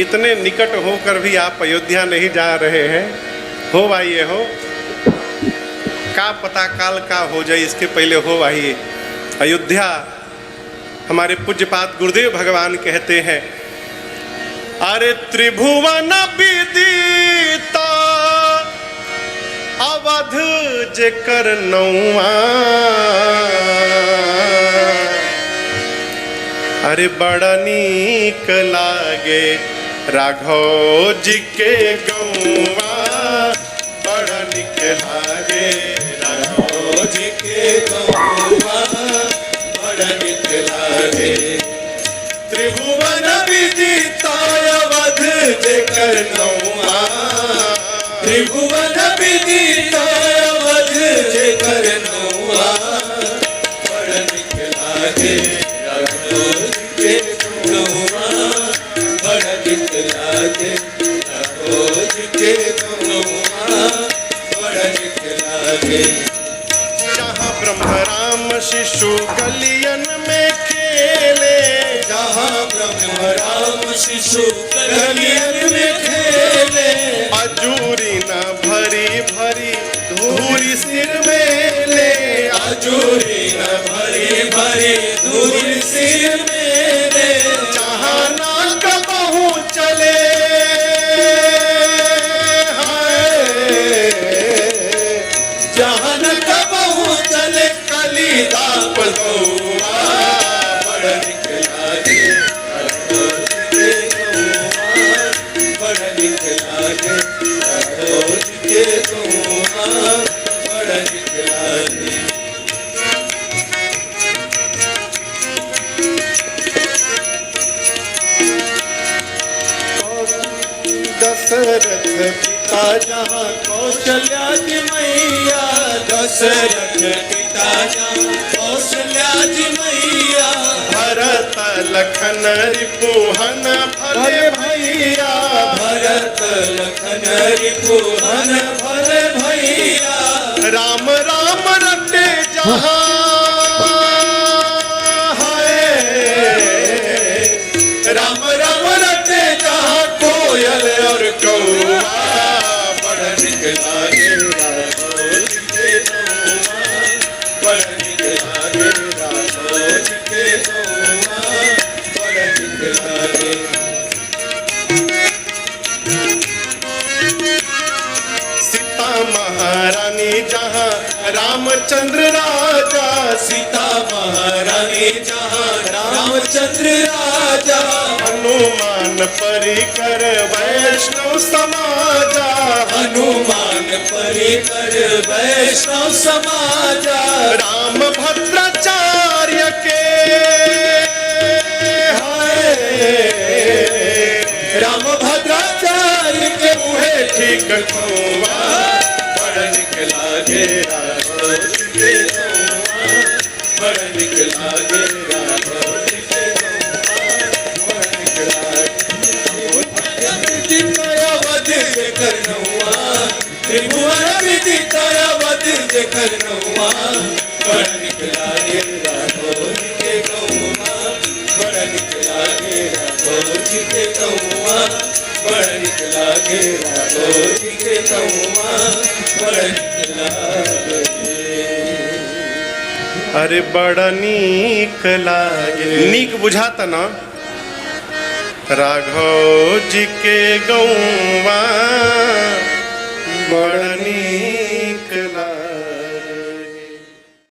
इतने निकट होकर भी आप अयोध्या नहीं जा रहे हैं। हो आइए हो, का पता काल का हो जाए, इसके पहले हो आइए। अयोध्या हमारे पूज्यपाद गुरुदेव भगवान कहते हैं, अरे त्रिभुवन विदिता अवध जेकर नौआ, अरे बड़ा नीक लागे राघव जी के गौआ, बड़ा नीक लागे राघव जी के गौआ, बड़ा नीक लागे। त्रिभुवन विदिता अवध जेकर नौआ, त्रिभुवन विदिता अवध जेकर नौआ, बड़ा नीक लागे राघव जी के गौआ, बड़ा नीक लागे राघव जी के गौआ, बड़ा नीक लागे। जहाँ ब्रह्म राम शिशु गलियन में खेले, जहाँ ब्रह्म राम शिशु गलियन में खेले, अजूरी न भरी भरी धूरी सिर में ले, अजूरी न भरी भरी धूरी सिर में ले। जहाँ ना कबहू चले जहाँ न कबहू चले कलिदा पलौआ, बड़ा नीक लागे राघव जी के गौआ, बड़ा नीक लागे राघव जी के गौआ, बड़ा नीक लागे। दशरथ पिता जहाँ कौशल्या जी मैया, दशरथ पिता जहाँ कौशल्या जी मैया, भरत लखन रिपुहन भले भैया, भरत लखन रिपुहन भले भैया। राम राम रटे जहाँ राम राम रटे जहाँ कोयल और कौआ, बड़ा नीक लागे राघव जी के गौआ, बड़ा नीक लागे राघव जी के गौआ, बड़ा नीक लागे। सीता महारानी जहाँ रामचंद्र राजा, सीता महारानी जहाँ रामचंद्र राजा, हनुमान परिकर वैष्णव समाजा, हनुमान परिकर वैष्णव समाजा। राम भद्राचार्य के राम भद्राचार्य के मुहे ठीक खोआ, बड़ा नीक लागे राघव जी के गौआ, बड़ा नीक लागे राघव जी के गौआ, बड़ा नीक लागे। अवध जेकर नौआ, त्रिभुवन विदिता अवध जेकर नौआ, बड़ा नीक लागे राघव जी के गौआ, बड़ा नीक लागे राघव जी के गौआ, बड़ा नीक लागे राघव जी के गौआ, बड़ा नीक लागे। अरे बड़ा नीक लागे, नीक बुझाता ना राघव जी के गौआ।